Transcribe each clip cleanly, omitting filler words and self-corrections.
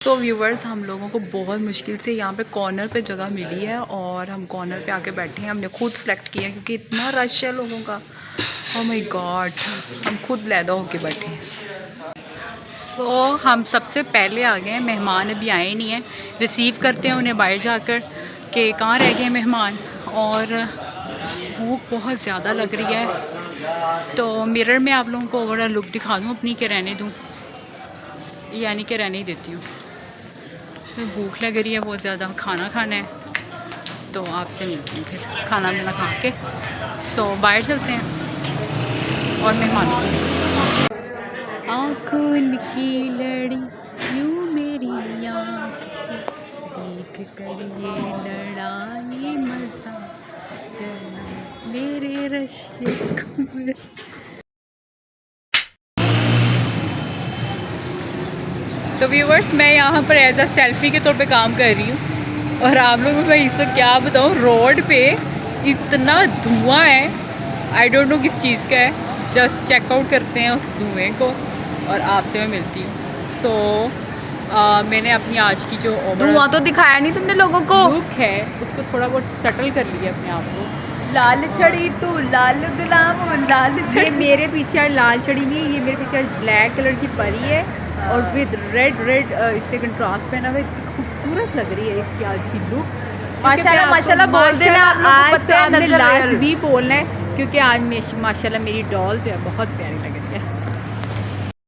सो viewers, हम लोगों को बहुत मुश्किल से यहाँ पे कॉर्नर पे जगह मिली है और हम कॉर्नर पे आके बैठे हैं। हमने खुद सेलेक्ट किया क्योंकि इतना रश है लोगों का। ओह माय गॉड, हम खुद लैदा होके बैठे हैं। सो हम सबसे पहले आ गए हैं, मेहमान अभी आए नहीं हैं। रिसीव करते हैं उन्हें बाहर जाकर कि कहाँ रह गए मेहमान। और भूख बहुत ज़्यादा लग रही है, तो मिरर में आप लोगों को ओवरऑल लुक दिखा दूँ अपनी कि रहने दूँ, यानी कि रहने ही देती हूँ। भूख लग रही है बहुत ज़्यादा, खाना खाना है, तो आपसे मिलती हूँ फिर खाना पीना खा के। सो बाहर चलते हैं और मेहमानों आँखों की लड़ी यूँ मेरी आँख से देख कर ये लड़ाई मज़ा करना मेरे रश्के को। तो व्यूवर्स, मैं यहाँ पर एज अ सेल्फ़ी के तौर पे काम कर रही हूँ और आप लोगों को मैं इससे क्या बताऊँ, रोड पे इतना धुआं है, आई डोंट नो किस चीज़ का है। जस्ट चेकआउट करते हैं उस धुएं को और आपसे मैं मिलती हूँ। सो मैंने अपनी आज की जो धुआं तो दिखाया नहीं तुमने लोगों को, लुक है उसको थोड़ा बहुत सेटल कर लिया अपने आप को। लाल छड़ी तू लाल गुलाम लाल छड़ी। ये मेरे पीछे लाल छड़ी नहीं है, ये मेरे पीछे ब्लैक कलर की परी है और विद रेड इसके कंट्रास्ट पहना हुआ है। इतनी खूबसूरत लग रही है इसकी आज की लुक। माशाल्लाह माशाल्लाह बोल देना, आज तो हमने नजर लाजमी बोलना है क्योंकि आज माशाल्लाह मेरी डॉल जो है बहुत प्यारी लग रही है।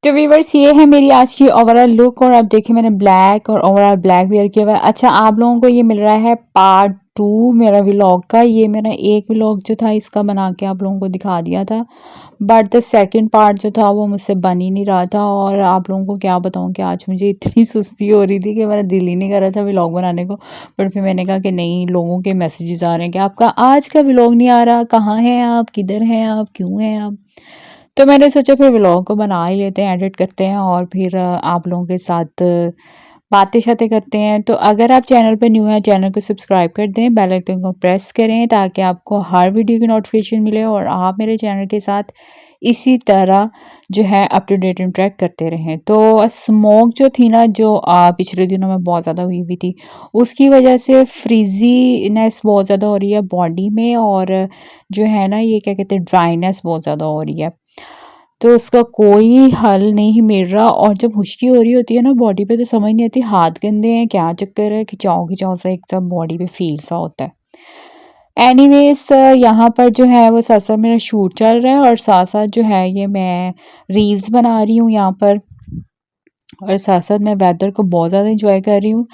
तो व्यूवर्स, ये है मेरी आज की ओवरऑल लुक और आप देखिए मैंने ब्लैक और ओवरऑल ब्लैक वेयर किया हुआ है। अच्छा, आप लोगों को ये मिल रहा है पार्ट 2 मेरा व्लॉग का। ये मेरा एक व्लॉग जो था इसका बना के आप लोगों को दिखा दिया था, बट द सेकंड पार्ट जो था वो मुझसे बन ही नहीं रहा था। और आप लोगों को क्या बताऊं कि आज मुझे इतनी सुस्ती हो रही थी कि मेरा दिल ही नहीं कर रहा था व्लॉग बनाने को। बट फिर मैंने कहा कि नहीं, लोगों के मैसेजेस आ रहे हैं कि आपका आज का व्लॉग नहीं आ रहा, कहाँ हैं आप, किधर हैं आप, क्यों हैं आप। तो मैंने सोचा फिर व्लॉग को बना ही लेते हैं, एडिट करते हैं और फिर आप लोगों के साथ बातें शातें करते हैं। तो अगर आप चैनल पर न्यू हैं, चैनल को सब्सक्राइब कर दें, बेल आइकन को प्रेस करें ताकि आपको हर वीडियो की नोटिफिकेशन मिले और आप मेरे चैनल के साथ इसी तरह जो है अप टू डेट इंटरेक्ट करते रहें। तो स्मोक जो थी ना, जो पिछले दिनों में बहुत ज़्यादा हुई हुई थी, उसकी वजह से फ्रीजीनेस बहुत ज़्यादा हो रही है बॉडी में और जो है ना ये क्या कहते हैं ड्राइनेस बहुत ज़्यादा हो रही है। तो उसका कोई हल नहीं मिल रहा और जब खुश्की हो रही होती है ना बॉडी पे तो समझ नहीं आती हाथ गंदे हैं क्या चक्कर है, खिंचाव खिंचाव सा एक सब बॉडी पे फील सा होता है। एनीवेज, यहाँ पर जो है वो साथ साथ मेरा शूट चल रहा है और साथ साथ जो है ये मैं रील्स बना रही हूँ यहाँ पर और साथ साथ मैं वेदर को बहुत ज़्यादा इंजॉय कर रही हूँ।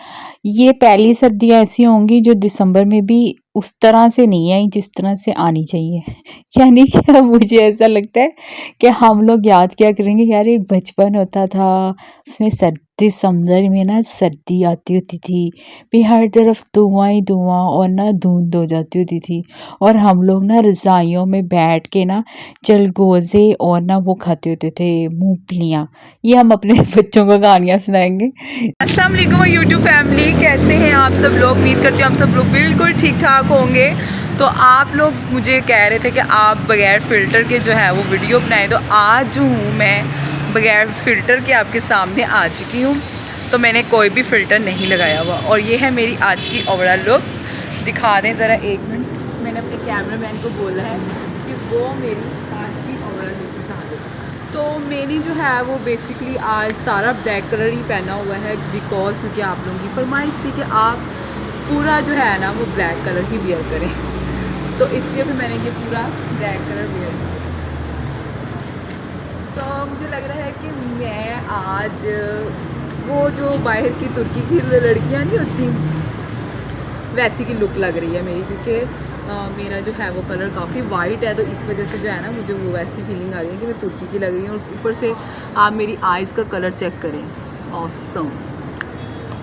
ये पहली सर्दियाँ ऐसी होंगी जो दिसंबर में भी उस तरह से नहीं आई जिस तरह से आनी चाहिए। यानी कि अब मुझे ऐसा लगता है कि हम लोग याद क्या करेंगे, यार एक बचपन होता था उसमें सर्दी, समंदर में ना सर्दी आती होती थी, फिर हर तरफ धुआं ही धुआं और ना धुंध हो जाती होती थी और हम लोग ना रज़ाइयों में बैठ के ना चलगोज़े और ना वो खाते होते थे मूंगफलियाँ। ये हम अपने बच्चों को कहानियाँ सुनाएंगे। अस्सलाम वालेकुम यूट्यूब फैमिली, कैसे हैं आप सब लोग। उम्मीद करती हूँ आप सब लोग बिल्कुल ठीक ठाक होंगे। तो आप लोग मुझे कह रहे थे कि आप बगैर फ़िल्टर के जो है वो वीडियो बनाएं, तो आज जो हूँ मैं बगैर फ़िल्टर के आपके सामने आ चुकी हूँ। तो मैंने कोई भी फ़िल्टर नहीं लगाया हुआ और ये है मेरी आज की ओवरऑल लुक। दिखा दें ज़रा, एक मिनट, मैंने अपने कैमरामैन को बोला है कि वो मेरी आज की ओवरऑल लुक दिखा दे। तो मैंने जो है वो बेसिकली आज सारा ब्लैक कलर ही पहना हुआ है बिकॉज क्योंकि आप लोगों की फरमाइश थी कि आप पूरा जो है ना वो ब्लैक कलर ही वेयर करें, तो इसलिए फिर मैंने ये पूरा ब्लैक कलर वेयर किया। सो मुझे लग रहा है कि मैं आज वो जो बाहर की तुर्की की लड़कियां नहीं होती वैसी की लुक लग रही है मेरी, क्योंकि मेरा जो है वो कलर काफ़ी वाइट है, तो इस वजह से जो है ना मुझे वो वैसी फीलिंग आ रही है कि मैं तुर्की की लग रही हूँ। और ऊपर से आप मेरी आइज़ का कलर चेक करें, ऑसम।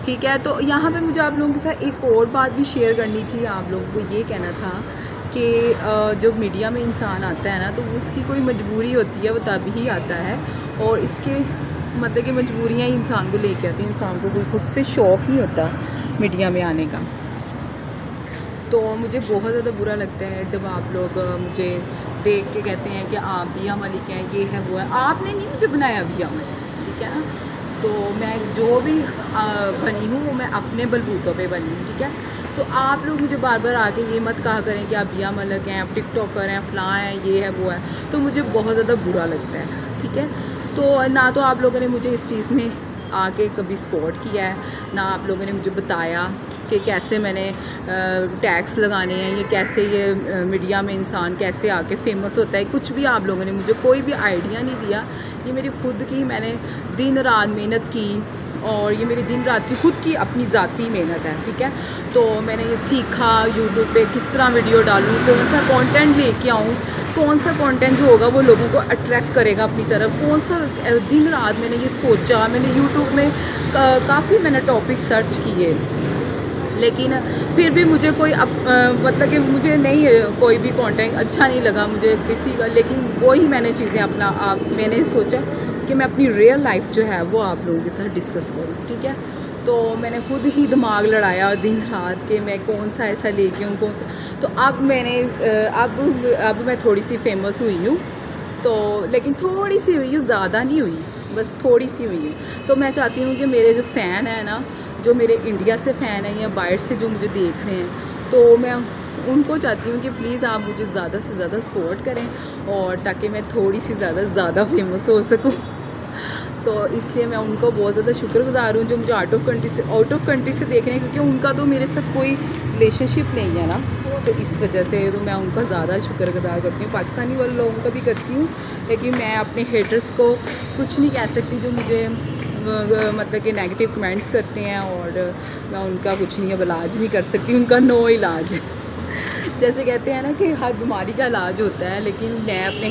ठीक है, तो यहाँ पे मुझे आप लोगों के साथ एक और बात भी शेयर करनी थी। आप लोगों को ये कहना था कि जब मीडिया में इंसान आता है ना तो उसकी कोई मजबूरी होती है, वो तभी ही आता है और इसके मतलब कि मजबूरियाँ ही इंसान को लेके आती हैं। इंसान को कोई खुद से शौक़ नहीं होता मीडिया में आने का। तो मुझे बहुत ज़्यादा बुरा लगता है जब आप लोग मुझे देख के कहते हैं कि आप बिया मलिक हैं, ये है वो है। आपने नहीं मुझे बनाया बिया मलिक, ठीक है ना। तो मैं जो भी बनी हूँ वो मैं अपने बलबूतों पे बनी हूँ, ठीक है। तो आप लोग मुझे बार बार आके ये मत कहा करें कि आप बिया मलक हैं, आप टिकटॉकर हैं, फ़लाँ हैं, ये है वो है, तो मुझे बहुत ज़्यादा बुरा लगता है, ठीक है। तो ना तो आप लोगों ने मुझे इस चीज़ में आके कभी सपोर्ट किया है, ना आप लोगों ने मुझे बताया कि कैसे मैंने टैग्स लगाने हैं, ये कैसे ये मीडिया में इंसान कैसे आके फेमस होता है, कुछ भी आप लोगों ने मुझे कोई भी आइडिया नहीं दिया। ये मेरी खुद की, मैंने दिन रात मेहनत की और ये मेरी दिन रात की खुद की अपनी ज़ाती मेहनत है, ठीक है। तो मैंने ये सीखा यूट्यूब पे किस तरह वीडियो डालूँ, कौन सा कंटेंट लेके आऊँ, कौन सा कंटेंट जो होगा वो लोगों को अट्रैक्ट करेगा अपनी तरफ, कौन सा दिन रात मैंने ये सोचा। मैंने यूट्यूब में काफ़ी मैंने टॉपिक सर्च किए, लेकिन फिर भी मुझे कोई मतलब कि मुझे नहीं कोई भी कंटेंट अच्छा नहीं लगा मुझे किसी का। लेकिन वही मैंने चीज़ें मैंने सोचा कि मैं अपनी रियल लाइफ जो है वो आप लोगों के साथ डिस्कस करूँ, ठीक है। तो मैंने खुद ही दिमाग लड़ाया दिन रात कि मैं कौन सा ऐसा लेके आऊँ, कौन सा। तो अब मैंने अब मैं थोड़ी सी फेमस हुई हूँ, तो लेकिन थोड़ी सी हुई हूँ, ज़्यादा नहीं हुई, बस थोड़ी सी हुई हूँ। तो मैं चाहती हूँ कि मेरे जो फ़ैन हैं ना, जो मेरे इंडिया से फ़ैन हैं या बाहर से जो मुझे देख रहे हैं, तो मैं उनको चाहती हूँ कि प्लीज़ आप मुझे ज़्यादा से ज़्यादा सपोर्ट करें और ताकि मैं थोड़ी सी ज़्यादा फेमस हो सकूँ। तो इसलिए मैं उनको बहुत ज़्यादा शुक्रगुज़ार हूँ जो मुझे आउट ऑफ कंट्री से देख रहे हैं, क्योंकि उनका तो मेरे साथ कोई रिलेशनशिप नहीं है ना। तो इस वजह से तो मैं उनका ज़्यादा शुक्रगुज़ार करती हूँ। पाकिस्तानी वाले लोगों का भी करती हूँ, लेकिन मैं अपने हेटर्स को कुछ नहीं कह सकती जो मुझे मतलब कि नेगेटिव कमेंट्स करते हैं, और मैं उनका कुछ नहीं अब इलाज नहीं कर सकती, उनका नो इलाज है। जैसे कहते हैं ना कि हर बीमारी का इलाज होता है, लेकिन मैं अपने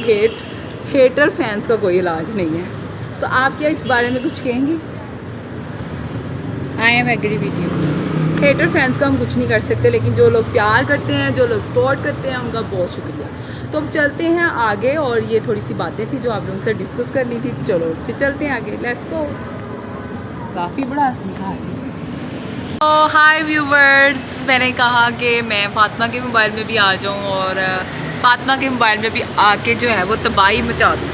हेटर फैंस का कोई इलाज नहीं है। तो आप क्या इस बारे में कुछ कहेंगी? I am agree with you. Hater fans का हम कुछ नहीं कर सकते, लेकिन जो लोग प्यार करते हैं, जो लोग सपोर्ट करते हैं, उनका बहुत शुक्रिया। तो अब चलते हैं आगे, और ये थोड़ी सी बातें थी जो आप लोगों से डिस्कस करनी थी। चलो फिर चलते हैं आगे, लेट्स गो। काफ़ी बड़ा दिखा रही है। तो हाय व्यूवर्स, मैंने कहा कि मैं फ़ातिमा के मोबाइल में भी आ जाऊँ और फ़ातिमा के मोबाइल में भी आके जो है वो तबाही मचा दूँ।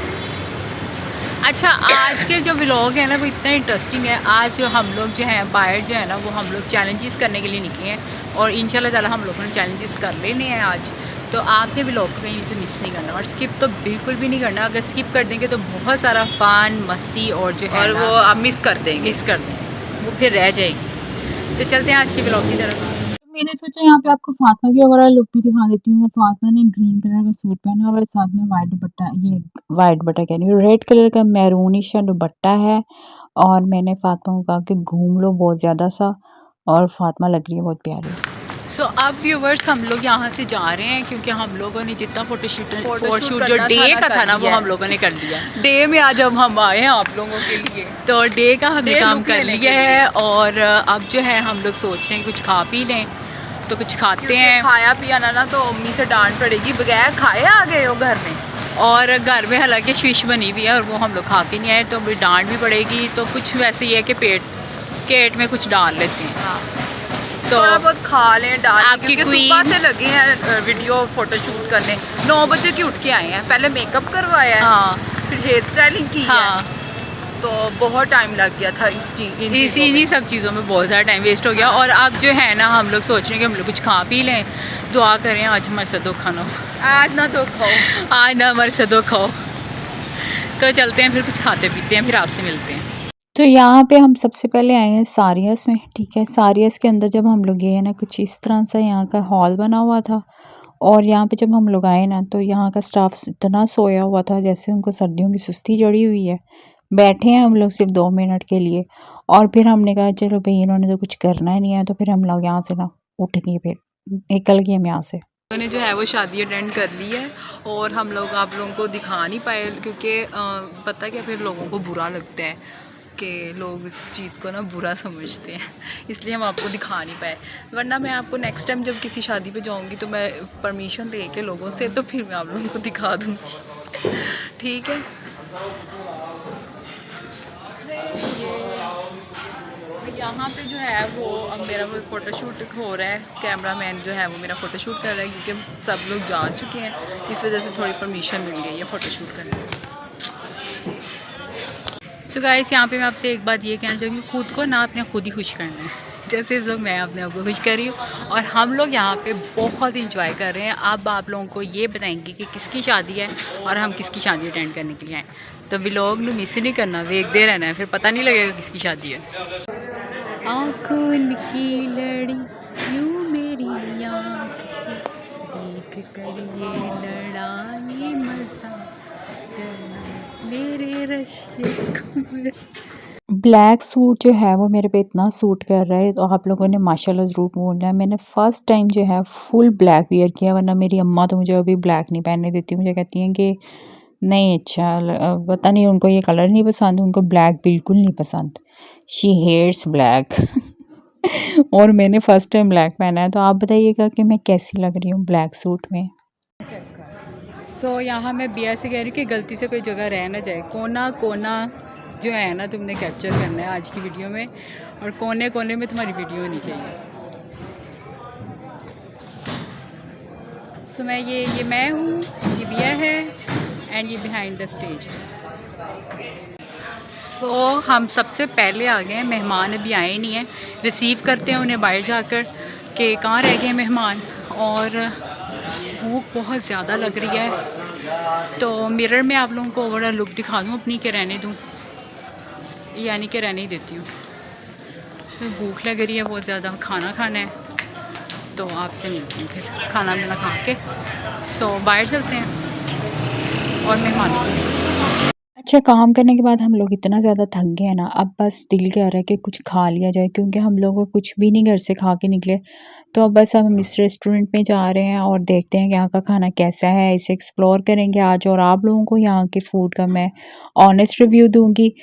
अच्छा, आज के जो व्लॉग है ना वो इतना इंटरेस्टिंग है। आज हम लोग जो हैं बाहर जो है ना वो हम लोग चैलेंजेस करने के लिए निकले हैं, और इंशाल्लाह ताला हम लोगों ने चैलेंजेस कर लेने हैं आज। तो आपने व्लॉग को कहीं से मिस नहीं करना, और स्किप तो बिल्कुल भी नहीं करना। अगर स्किप कर देंगे तो बहुत सारा फ़न, मस्ती और जो है और ना वो आप मिस कर देंगे, वो फिर रह जाएगी। तो चलते हैं आज के व्लॉग की तरफ। मैंने सोचा यहाँ पे आपको फातिमा की ओवरऑल लुक भी दिखा देती हूँ। फातिमा ने ग्रीन कलर का सूट पहना हुआ है, साथ में वाइट दुपट्टा, ये वाइट दुपट्टा कह रही हूँ, रेड कलर का मैरूनिश दुपट्टा है। और मैंने फातिमा को कहा कि घूम लो बहुत ज़्यादा सा, और फातिमा लग रही है बहुत प्यारी। सो अब व्यूवर्स हम लोग यहाँ से जा रहे हैं, क्योंकि हम लोगों ने जितना फोटोशूट जो डे का था ना वो हम लोगों ने कर लिया। डे में आज हम आए हैं आप लोगों के लिए, तो डे का हमने काम लुक कर लेने लिया के है, और अब जो है हम लोग सोच रहे हैं कुछ खा पी लें, तो कुछ खाते हैं। खाया पिया ना तो अम्मी से डांट पड़ेगी, बगैर खाए आ गए हो घर में। और घर में हालांकि फिश बनी हुई है और वो हम लोग खा के नहीं आए, तो अभी डांट भी पड़ेगी। तो कुछ वैसे ही है कि पेट में कुछ डाल लेते हैं। हाँ, तो थोड़ा बहुत खा लें, डाल लें, आपकी क्योंकि सुबह से लगे हैं वीडियो फोटोशूट करने। 9 बजे की उठ के आए हैं, पहले मेकअप करवाया है, हाँ, फिर हेयर स्टाइलिंग की हाँ, है, तो बहुत टाइम लग गया था इन्हीं सब चीज़ों में बहुत ज़्यादा टाइम वेस्ट हो गया। और अब जो है ना हम लोग सोच रहे हैं कि हम लोग कुछ खा पी लें। दुआ करें आज हमारे साथ धोखा ना हो, आज ना तो खाओ, आज ना हमारे साथ धोखा हो। तो चलते हैं फिर कुछ खाते पीते हैं, फिर आपसे मिलते हैं। तो यहाँ पे हम सबसे पहले आए हैं सारियस में, ठीक है। सारियस के अंदर जब हम लोग गए हैं ना, कुछ इस तरह से यहाँ का हॉल बना हुआ था, और यहाँ पे जब हम लोग आए ना तो यहाँ का स्टाफ इतना सोया हुआ था जैसे उनको सर्दियों की सुस्ती चढ़ी हुई है। बैठे हैं हम लोग सिर्फ 2 मिनट के लिए, और फिर हमने कहा चलो भाई इन्होंने तो कुछ करना ही नहीं है, तो फिर हम लोग यहाँ से ना उठ गए, फिर निकल गए हम यहाँ से। उन्होंने जो है वो शादी अटेंड कर ली है, और हम लोग आप लोगों को दिखा नहीं पाए, क्योंकि पता क्या, फिर लोगों को बुरा लगता है कि लोग इस चीज़ को ना बुरा समझते हैं, इसलिए हम आपको दिखा नहीं पाए। वरना मैं आपको नेक्स्ट टाइम जब किसी शादी पे जाऊंगी तो मैं परमिशन ले के लोगों से, तो फिर मैं आप लोगों को दिखा दूँगी, ठीक है। यहाँ पे जो है वो अब मेरा वो फ़ोटोशूट हो रहा है, कैमरा मैन जो है वो मेरा फ़ोटोशूट कर रहा है, क्योंकि हम सब लोग जा चुके हैं, इस वजह से थोड़ी परमिशन मिल गई है फ़ोटोशूट करने की। सो गाइस, यहाँ पे मैं आपसे एक बात ये कहना चाहूँगी, खुद को ना अपने खुद ही खुश करना है। जैसे जो मैं अपने आप को खुश कर रही हूँ और हम लोग यहाँ पे बहुत इंजॉय कर रहे हैं। अब आप लोगों को ये बताएंगे कि किसकी शादी है और हम किसकी शादी अटेंड करने के लिए आए। तो व्लॉग में मिस नहीं करना, देखते रहना है, फिर पता नहीं लगेगा किसकी शादी है। आँखों की लड़ी यूँ मेरी आँख से देख कर ये लड़ाई मज़ा करना मेरे रश्के कमर। ब्लैक सूट जो है वो मेरे पे इतना सूट कर रहा है, तो आप लोगों ने माशाल्लाह ज़रूर बोलना है। मैंने फ़र्स्ट टाइम जो है फुल ब्लैक वियर किया, वरना मेरी अम्मा तो मुझे अभी ब्लैक नहीं पहनने देती। मुझे कहती हैं कि नहीं अच्छा पता नहीं उनको ये कलर नहीं पसंद, उनको ब्लैक बिल्कुल नहीं पसंद, शी हेट्स ब्लैक। और मैंने फ़र्स्ट टाइम ब्लैक पहना है, तो आप बताइएगा कि मैं कैसी लग रही हूँ ब्लैक सूट में। सो यहाँ मैं बिया से कह रही हूँ कि गलती से कोई जगह रह ना जाए, कोना कोना जो है ना तुमने कैप्चर करना है आज की वीडियो में, और कोने कोने में तुम्हारी वीडियो होनी चाहिए। सो मैं हूँ, ये बिया है, एंड ये बिहाइंड द स्टेज। सो हम सबसे पहले आ गए हैं, मेहमान अभी आए नहीं हैं, रिसीव करते हैं उन्हें बाहर जाकर कि कहाँ रह गए मेहमान। और भूख बहुत ज़्यादा लग रही है, तो मिरर में आप लोगों को ओवरऑल लुक दिखा दूँ अपनी, के रहने दूँ, यानी कि रहने ही देती हूँ। तो भूख लग रही है बहुत ज़्यादा, खाना खाना है, तो आपसे मिलती हूँ फिर खाना पीना खा के। सो बाहर चलते हैं और मेहमानों को। अच्छा, काम करने के बाद हम लोग इतना ज़्यादा थक गए हैं ना, अब बस दिल कह रहा है कि कुछ खा लिया जाए, क्योंकि हम लोग कुछ भी नहीं घर से खा के निकले। तो अब बस हम इस रेस्टोरेंट में जा रहे हैं और देखते हैं कि यहाँ का खाना कैसा है, इसे एक्सप्लोर करेंगे आज, और आप लोगों को यहाँ के फूड का मैं ऑनेस्ट रिव्यू दूँगी।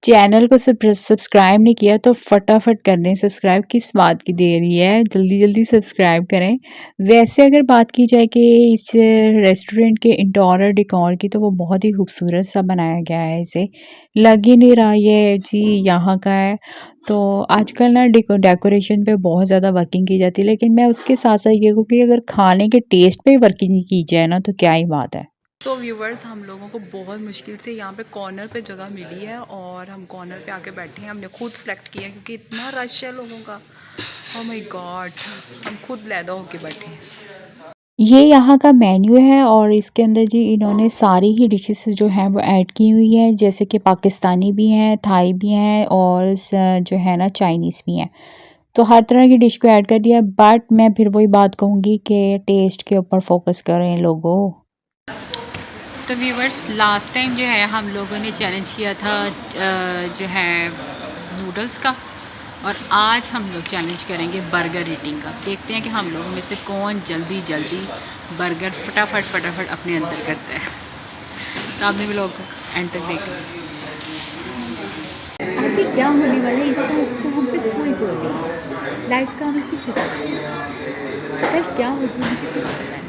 चैनल को सब्सक्राइब नहीं किया तो फटाफट कर दें सब्सक्राइब, किस बात की देरी है, जल्दी जल्दी सब्सक्राइब करें। वैसे अगर बात की जाए कि इस रेस्टोरेंट के इंटीरियर डेकोर की, तो वो बहुत ही खूबसूरत सा बनाया गया है, इसे लग ही नहीं रहा ये जी यहाँ का है। तो आजकल ना डेकोरेशन पे बहुत ज़्यादा वर्किंग की जाती है, लेकिन मैं उसके साथ साथ ये कहूँ कि अगर खाने के टेस्ट पे वर्किंग की जाए ना, तो क्या ही बात है। सो व्यूवर्स, हम लोगों को बहुत मुश्किल से यहाँ पे कॉर्नर पे जगह मिली है, और हम कॉर्नर पे आके बैठे हैं। हमने खुद सेलेक्ट किया है क्योंकि इतना रश है लोगों का, ओह माय गॉड, हम खुद लैदा होके बैठे हैं। ये यहाँ का मेन्यू है, और इसके अंदर जी इन्होंने सारी ही डिशेस जो हैं वो ऐड की हुई है, जैसे कि पाकिस्तानी भी हैं, थाई भी हैं, और जो है ना चाइनीज़ भी हैं। तो हर तरह की डिश को ऐड कर दिया, बट मैं फिर वही बात कहूँगी कि टेस्ट के ऊपर फोकस करें लोगों। तो व्यूवर्स, लास्ट टाइम जो है हम लोगों ने चैलेंज किया था जो है नूडल्स का, और आज हम लोग चैलेंज करेंगे बर्गर ईटिंग का। देखते हैं कि हम लोगों में से कौन जल्दी जल्दी बर्गर फटाफट अपने अंदर करता है। तो आपने भी लोग एंड तक देखा। आगे क्या होने वाला है इसका, इसको हम पे कोई जोर नहीं, लाइफ का हमें कुछ पता नहीं, कल क्या होगी मुझे कुछ पता नहीं।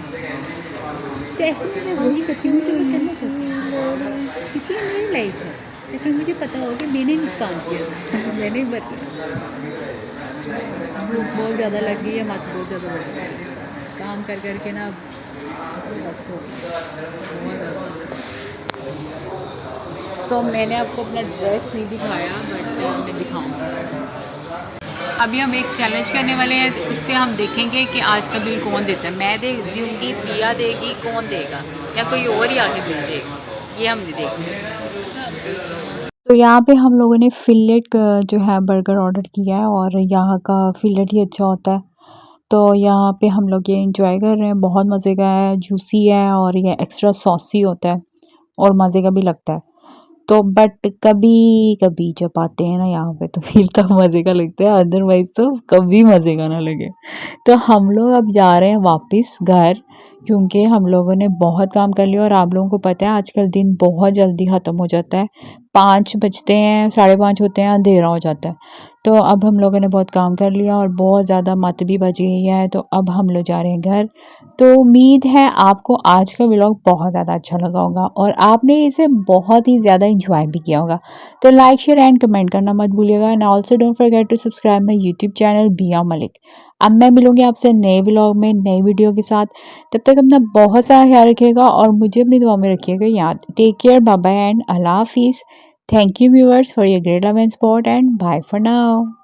तो ऐसे में मैं वही करती हूँ जो मैं करना चाहती हूँ, क्योंकि ये मेरी लाइफ है। लेकिन मुझे पता होगा कि मैंने नुकसान किया था, मैंने भूख बहुत ज़्यादा लग गई है, माथा बहुत ज़्यादा बच रहा है, काम कर कर के ना बस हो बहुत ज़्यादा बस। सो मैंने आपको अपना ड्रेस नहीं दिखाया, बट मैं दिखाऊँगी। अभी हम एक चैलेंज करने वाले हैं, उससे हम देखेंगे कि आज का बिल कौन देता है। मैं दे दूँगी, पिया देगी, कौन देगा, या कोई और ही आगे बिल देगा, ये हम नहीं देखेंगे। तो यहाँ पे हम लोगों ने फिलेट जो है बर्गर ऑर्डर किया है, और यहाँ का फिलेट ही अच्छा होता है, तो यहाँ पे हम लोग ये इंजॉय कर रहे हैं। बहुत मज़े का है, जूसी है, और ये एक्स्ट्रा सॉसी होता है और मज़े का भी लगता है। तो बट कभी कभी जब आते हैं ना यहाँ पे, तो फिर तो मज़े का लगता है, अदरवाइज़ तो कभी मज़े का ना लगे। तो हम लोग अब जा रहे हैं वापस घर, क्योंकि हम लोगों ने बहुत काम कर लिया, और आप लोगों को पता है आजकल दिन बहुत जल्दी ख़त्म हो जाता है, 5 बजते हैं, 5:30 होते हैं, अंधेरा हो जाता है। तो अब हम लोगों ने बहुत काम कर लिया और बहुत ज़्यादा मत भी बज गई है, तो अब हम लोग जा रहे हैं घर। तो उम्मीद है आपको आज का व्लॉग बहुत ज़्यादा अच्छा लगा होगा, और आपने इसे बहुत ही ज़्यादा इंजॉय भी किया होगा। तो लाइक, शेयर एंड कमेंट करना मत भूलिएगा, and also don't forget to subscribe my YouTube channel Biya Malik. अब मैं मिलूँगी आपसे नए व्लॉग में, नई वीडियो के साथ। तब तक अपना बहुत सारा ख्याल रखिएगा, और मुझे अपनी दुआ में रखिएगा याद। Take care, bye bye and अल्लाह हाफिज़। Thank you viewers for your great love and support, and bye for now.